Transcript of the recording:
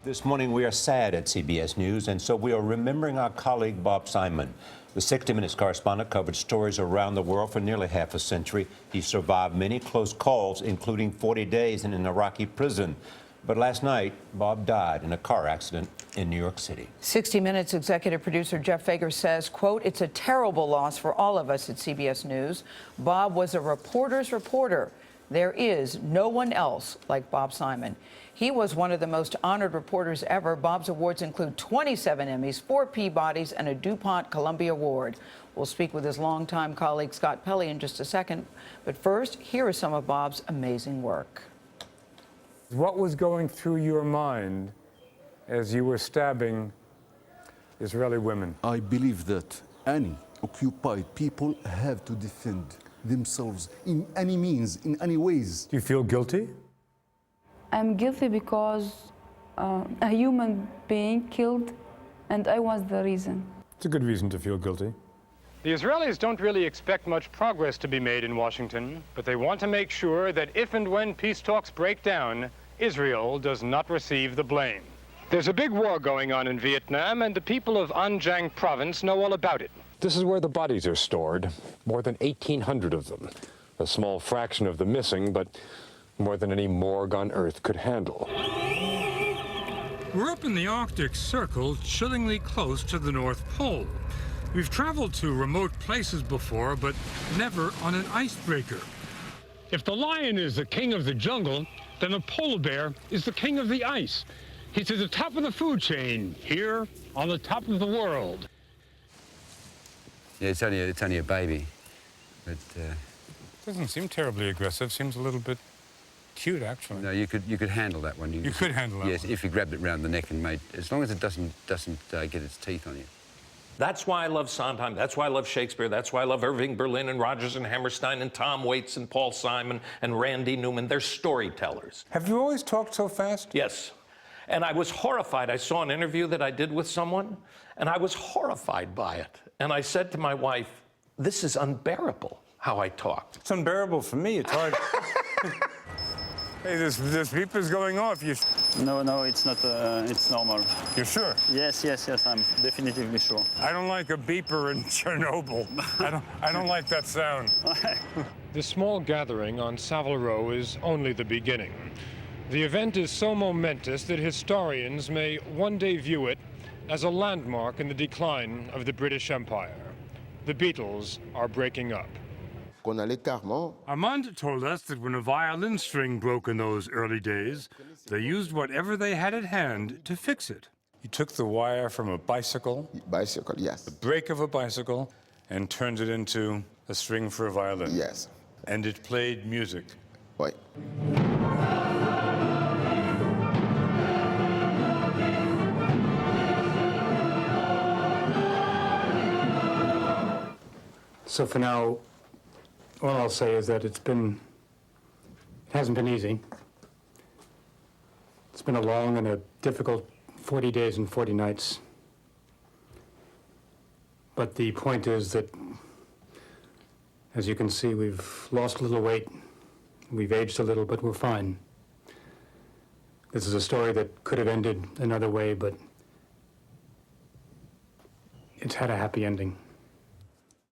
This morning we are sad at CBS News, and so we are remembering our colleague Bob Simon. The 60 Minutes correspondent covered stories around the world for nearly half a century. He survived many close calls, including 40 days in an Iraqi prison. But last night, Bob died in a car accident in New York City. 60 Minutes executive producer Jeff Fager says, quote, "It's a terrible loss for all of us at CBS News. Bob was a reporter's reporter. There is no one else like Bob Simon. He was one of the most honored reporters ever. Bob's awards include 27 Emmys, 4 Peabodys, and a DuPont Columbia Award." We'll speak with his longtime colleague Scott Pelley in just a second. But first, here is some of Bob's amazing work. What was going through your mind as you were stabbing Israeli women? I believe that any occupied people have to defend themselves in any means, in any ways. Do you feel guilty? I'm guilty because a human being killed, and I was the reason. It's a good reason to feel guilty. The Israelis don't really expect much progress to be made in Washington, but they want to make sure that if and when peace talks break down, Israel does not receive the blame. There's a big war going on in Vietnam, and the people of An Giang province know all about it. This is where the bodies are stored, more than 1,800 of them. A small fraction of the missing, but more than any morgue on Earth could handle. We're up in the Arctic Circle, chillingly close to the North Pole. We've traveled to remote places before, but never on an icebreaker. If the lion is the king of the jungle, then the polar bear is the king of the ice. He's at the top of the food chain, here on the top of the world. Yeah, it's only a baby, but Doesn't seem terribly aggressive. Seems a little bit cute, actually. no, you could handle that one. You could handle that yes, one. if you grabbed it round the neck and made, as long as it doesn't get its teeth on you. That's why I love Sondheim. That's why I love Shakespeare. That's why I love Irving Berlin and Rodgers and Hammerstein and Tom Waits and Paul Simon and Randy Newman. They're storytellers. Have you always talked so fast? Yes. And I was horrified. I saw an interview that I did with someone, and I was horrified by it. And I said to my wife, "This is unbearable, how I talked." It's unbearable for me. It's hard. Hey, this beeper's going off. No, it's not. It's normal. You're sure? Yes, I'm definitively sure. I don't like a beeper in Chernobyl. I don't like that sound. This small gathering on Savile Row is only the beginning. The event is so momentous that historians may one day view it as a landmark in the decline of the British Empire. The Beatles are breaking up. Armand told us that when a violin string broke in those early days, they used whatever they had at hand to fix it. You took the wire from a bicycle, Yes. the brake of a bicycle, and turned it into a string for a violin. Yes. And it played music. Right. So for now, all I'll say is that it hasn't been easy. It's been a long and a difficult 40 days and 40 nights. But the point is that, as you can see, we've lost a little weight. We've aged a little, but we're fine. This is a story that could have ended another way, but it's had a happy ending.